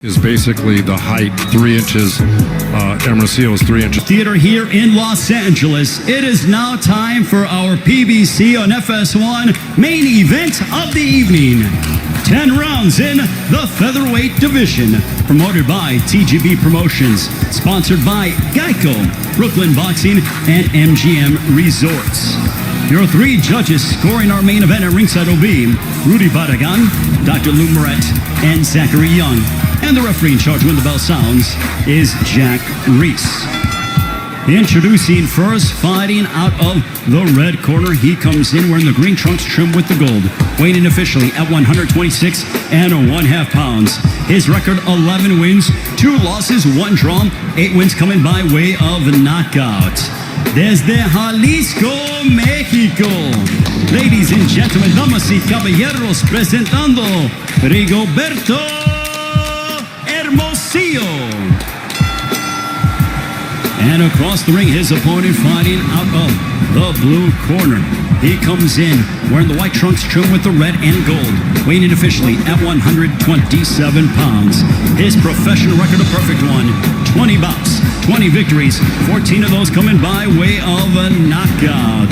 Is basically the height, 3 inches. Hermosillo is 3 inches. Theater here in Los Angeles. It is now time for our PBC on FS1 main event of the evening. 10 rounds in the featherweight division. Promoted by TGB Promotions. Sponsored by Geico, Brooklyn Boxing, and MGM Resorts. Your 3 judges scoring our main event at ringside will be Rudy Barragan, Dr. Lou Moret, and Zachary Young. And the referee in charge when the bell sounds is Jack Reese. Introducing first, fighting out of the red corner. He comes in wearing the green trunks trimmed with the gold. Weighing in officially at 126 1/2 pounds. His record 11 wins, 2 losses, 1 draw, 8 wins coming by way of knockout. Desde Jalisco, México. Ladies and gentlemen, damas y caballeros, presentando Rigoberto Hermosillo. And across the ring, his opponent fighting out of the blue corner. He comes in wearing the white trunks trimmed with the red and gold. Weighing in officially at 127 pounds. His professional record a perfect one. 20 bouts, 20 victories, 14 of those coming by way of a knockout.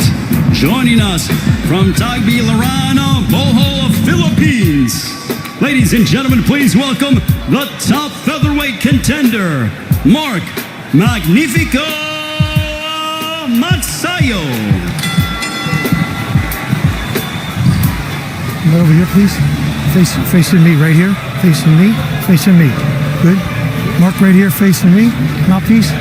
Joining us from Tagbilaran, Bohol, Philippines. Ladies and gentlemen, please welcome the top featherweight contender, Mark Magnifico MAGSAYO. Over here, please. Facing me, right here. Facing me. Facing me. Good. Mark right here, facing me. Mouthpiece.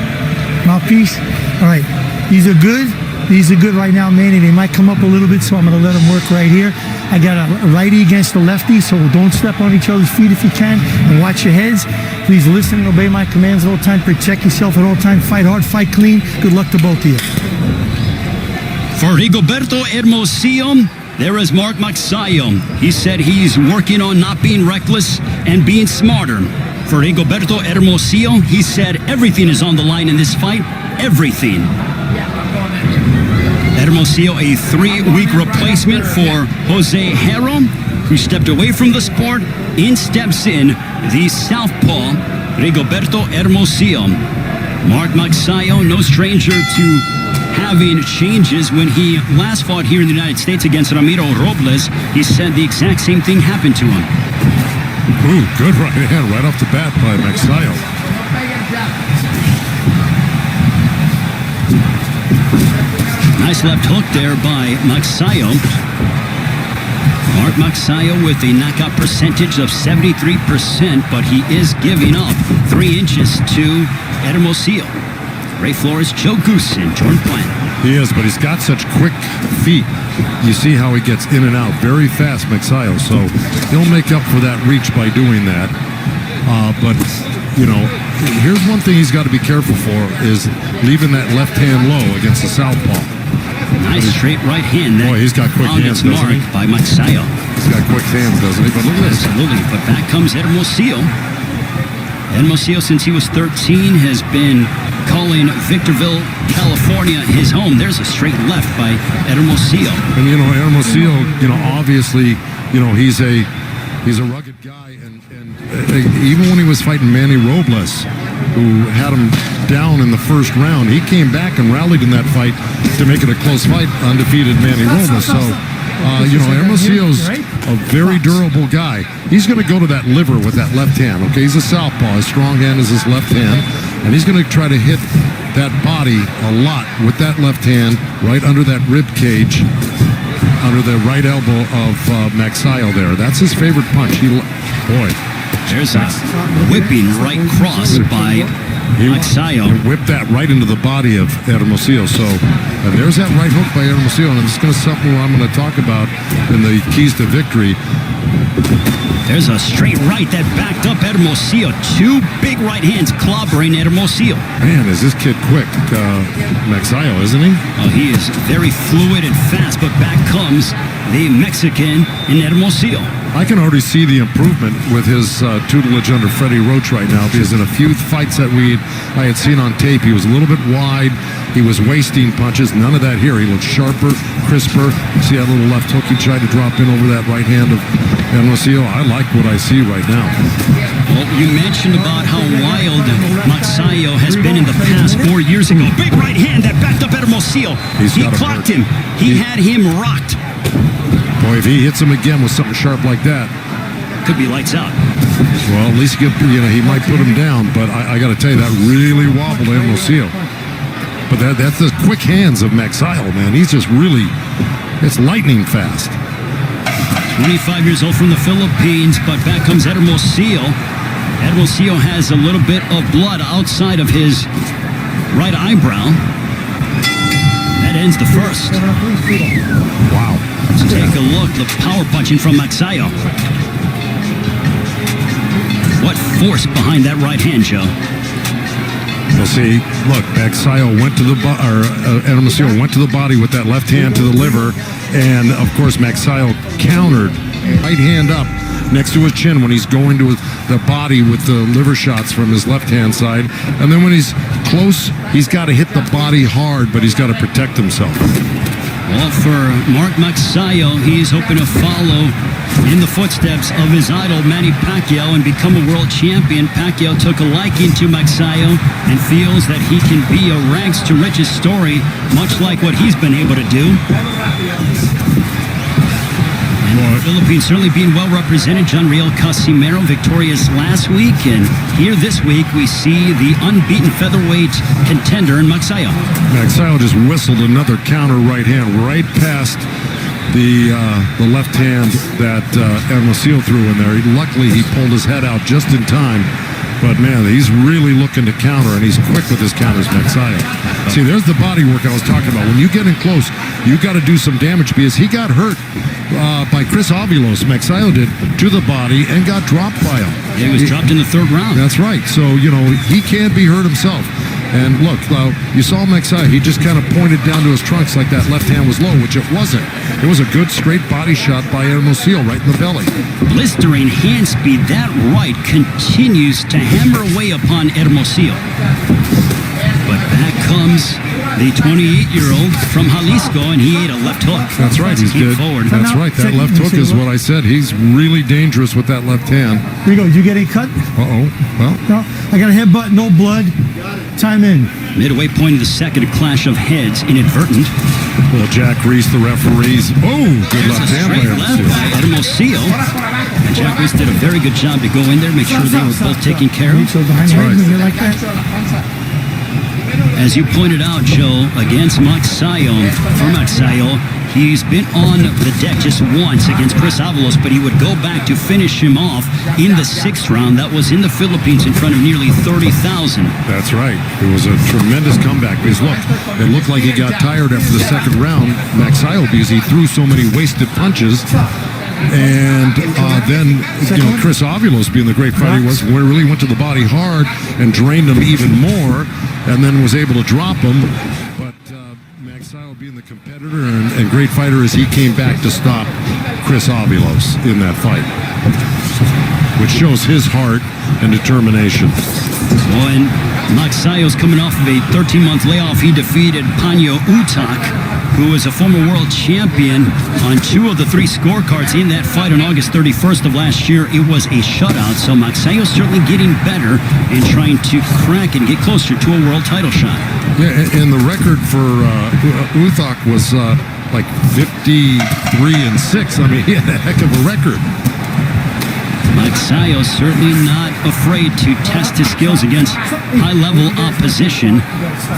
Mouthpiece. All right. These are good. These are good right now, Manny. They might come up a little bit, so I'm going to let them work right here. I got a righty against a lefty, so don't step on each other's feet if you can, and watch your heads. Please listen and obey my commands at all times. Protect yourself at all times. Fight hard, fight clean. Good luck to both of you. For Rigoberto Hermosillo, there is Mark MAGSAYO. He said he's working on not being reckless and being smarter. For Rigoberto Hermosillo, he said everything is on the line in this fight. Everything. Hermosillo, a 3-week replacement for Jose Herro, who stepped away from the sport. In steps in the southpaw, Rigoberto Hermosillo. Mark MAGSAYO, no stranger to having changes. When he last fought here in the United States against Ramiro Robles, he said the exact same thing happened to him. Ooh, good right hand right off the bat by MAGSAYO. Nice left hook there by MAGSAYO. Mark MAGSAYO with a knockout percentage of 73%, but he is giving up 3 inches to Hermosillo. Ray Flores, Joe Goose, and Jordan Plant. He is, but he's got such quick feet. You see how he gets in and out very fast, MAGSAYO. So he'll make up for that reach by doing that. But, you know, here's one thing he's got to be careful for is leaving that left hand low against the southpaw. Nice straight right hand. Boy, he's got quick hands, doesn't he? By MAGSAYO. He's got quick hands, doesn't he? But look at this. Absolutely. But back comes Hermosillo. Hermosillo, since he was 13, has been calling Victorville, California, his home. There's a straight left by Hermosillo. And, you know, Hermosillo, you know, obviously, you know, he's a rugged guy. And even when he was fighting Manny Robles, who had him down in the first round, he came back and rallied in that fight to make it a close fight, undefeated Manny Robles. So, you know, Hermosillo's a very durable guy. He's going to go to that liver with that left hand, okay? He's a southpaw. His strong hand is his left hand, and he's going to try to hit that body a lot with that left hand right under that rib cage, under the right elbow of MAGSAYO there. That's his favorite punch. Boy. There's a whipping right cross by MAGSAYO. Whipped that right into the body of Hermosillo. So, and there's that right hook by Hermosillo, and it's going to something I'm going to talk about in the keys to victory. There's a straight right that backed up Hermosillo. 2 big right hands clobbering Hermosillo. Man, is this kid quick, MAGSAYO, isn't he? Oh, he is very fluid and fast, but back comes the Mexican in Hermosillo. I can already see the improvement with his tutelage under Freddie Roach right now, because in a few fights that I had seen on tape, he was a little bit wide. He was wasting punches. None of that here. He looked sharper, crisper. See that little left hook he tried to drop in over that right hand of Hermosillo? I like what I see right now. Well, you mentioned about how wild MAGSAYO has been in the past 4 years ago. Big right hand that backed up Hermosillo. He clocked him. He had him rocked. Boy, if he hits him again with something sharp like that, could be lights out. Well, at least he might put him down. But I got to tell you, that really wobbled Hermosillo. But that's the quick hands of MAGSAYO, man. He's just really, it's lightning fast. 25 years old from the Philippines, but back comes Hermosillo. Hermosillo has a little bit of blood outside of his right eyebrow. That ends the first. Wow. Let's take a look. The power punching from MAGSAYO. What force behind that right hand, Joe? Well, see, look, MAGSAYO went to the Hermosillo went to the body with that left hand to the liver, and of course MAGSAYO countered, right hand up next to his chin when he's going to the body with the liver shots from his left hand side, and then when he's close, he's got to hit the body hard, but he's got to protect himself. Well, for Mark MAGSAYO, he's hoping to follow in the footsteps of his idol Manny Pacquiao and become a world champion. Pacquiao took a liking to MAGSAYO and feels that he can be a rags to riches story, much like what he's been able to do. And the Philippines certainly being well represented. Janriel Casimero victorious last week, and here this week we see the unbeaten featherweight contender in MAGSAYO. MAGSAYO just whistled another counter right hand right past the left hand that Hermosillo threw in there. Luckily, he pulled his head out just in time. But, man, he's really looking to counter, and he's quick with his counters, MAGSAYO. See, there's the body work I was talking about. When you get in close, you got to do some damage, because he got hurt by Chris Avilos. MAGSAYO did, to the body, and got dropped by him. Yeah, he was dropped in the third round. That's right. So, he can't be hurt himself. And look, you saw MAGSAYO, he just kind of pointed down to his trunks like that left hand was low, which it wasn't. It was a good straight body shot by Hermosillo right in the belly. Blistering hand speed, that right continues to hammer away upon Hermosillo. But back comes the 28-year-old from Jalisco, and he ate a left hook. That's right, he's good. Forward. That's right, that left hook is what I said. He's really dangerous with that left hand. Here you go. Did you get a cut? Uh-oh. Well, No. I got a headbutt, no blood. Time in. Midway point of the second, a clash of heads, inadvertent. well, Jack Reese, the referees. Oh, good There's left a hand by straight left by Hermosillo. Hermosillo. And Jack Reese did a very good job to go in there, make sure they were both taken care of. So behind That's your head, right. move it like that. As you pointed out, Joe, against MAGSAYO, for MAGSAYO, he's been on the deck just once against Chris Avalos, but he would go back to finish him off in the 6th round. That was in the Philippines in front of nearly 30,000. That's right. It was a tremendous comeback, because look, it looked like he got tired after the 2nd round, MAGSAYO, because he threw so many wasted punches. And then, Chris Avilos, being the great fighter he was, really went to the body hard and drained him even more, and then was able to drop him. But MAGSAYO, being the competitor and great fighter as he came back to stop Chris Avilos in that fight, which shows his heart and determination. Well, and MAGSAYO's coming off of a 13-month layoff. He defeated Panyo Utak, who was a former world champion, on 2 of the 3 scorecards in that fight on August 31st of last year. It was a shutout, so MAGSAYO's certainly getting better and trying to crack and get closer to a world title shot. Yeah, and the record for Uthak was like 53-6. I mean, he had a heck of a record. MAGSAYO certainly not afraid to test his skills against high-level opposition.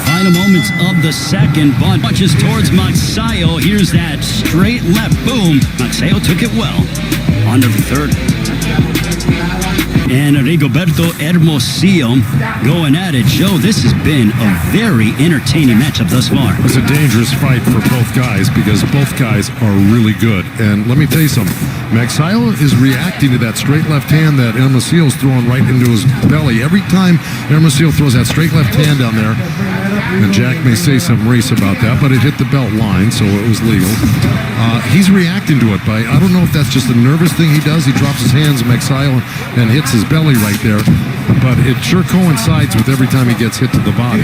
Final moments of the second. Bond punches towards MAGSAYO. Here's that straight left. Boom. MAGSAYO took it well. On to the third. and Rigoberto Hermosillo going at it. Joe, this has been a very entertaining matchup thus far. It's a dangerous fight for both guys because both guys are really good. And let me tell you something. MAGSAYO is reacting to that straight left hand that Hermosillo's throwing right into his belly. Every time Hermosillo throws that straight left hand down there, and Jack may say some race about that, but it hit the belt line, so it was legal. He's reacting to it by, I don't know if that's just a nervous thing he does. He drops his hands, MAGSAYO, and hits his belly right there. But it sure coincides with every time he gets hit to the body.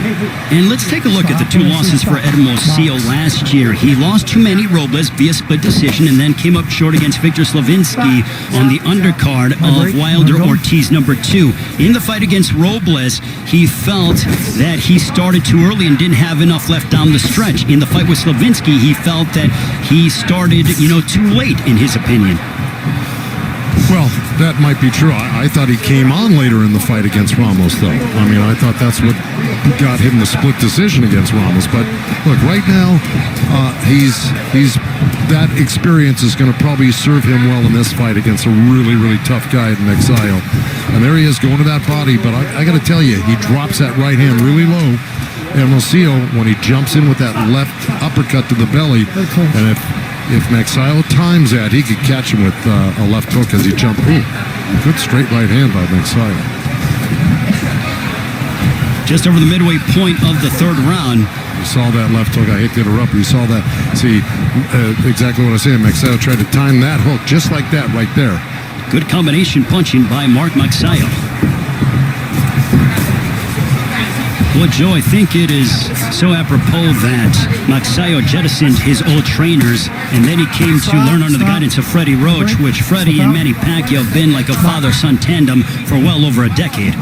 And let's take a look at the two losses for Hermosillo last year. He lost to Manny Robles via split decision and then came up short against Victor Slavinsky on the undercard of Wilder Ortiz #2. In the fight against Robles, he felt that he started too early and didn't have enough left down the stretch. In the fight with Slavinsky, he felt that he started, too late, in his opinion. Well, that might be true. I thought he came on later in the fight against Ramos, though. I mean, I thought that's what got him the split decision against Ramos. But look, right now, that experience is going to probably serve him well in this fight against a really, really tough guy in MAGSAYO. And there he is going to that body. But I got to tell you, he drops that right hand really low. Hermosillo, when he jumps in with that left uppercut to the belly, and if MAGSAYO times that, he could catch him with a left hook as he jumped. Ooh, good straight right hand by MAGSAYO. Just over the midway point of the third round. You saw that left hook. I hate to interrupt. You saw that. See, exactly what I was saying. MAGSAYO tried to time that hook just like that right there. Good combination punching by Mark MAGSAYO. Well, Joe, I think it is so apropos that MAGSAYO jettisoned his old trainers, and then he came to learn under the guidance of Freddie Roach, which Freddie and Manny Pacquiao have been like a father-son tandem for well over a decade.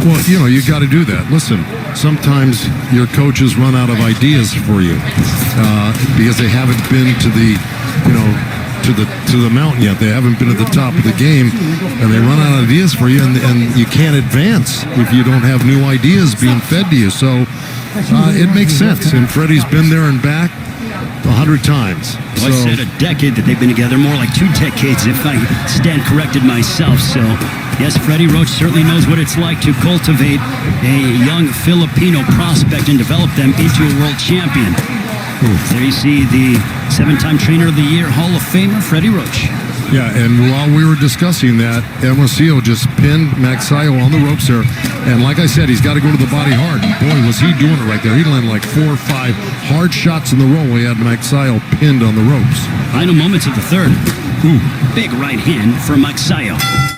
Well, you got to do that. Listen, sometimes your coaches run out of ideas for you because they haven't been to the, to the mountain yet. They haven't been at the top of the game, and they run out of ideas for you, and you can't advance if you don't have new ideas being fed to you. So it makes sense, and Freddie's been there and back 100 times. Well, I said a decade that they've been together, more like 2 decades if I stand corrected myself. So yes, Freddie Roach certainly knows what it's like to cultivate a young Filipino prospect and develop them into a world champion. There you see the 7-time Trainer of the Year Hall of Famer, Freddie Roach. Yeah, and while we were discussing that, Hermosillo just pinned MAGSAYO on the ropes there. And like I said, he's got to go to the body hard. Boy, was he doing it right there. He landed like 4 or 5 hard shots in the row. He had MAGSAYO pinned on the ropes. Final moments of the third. Big right hand for MAGSAYO.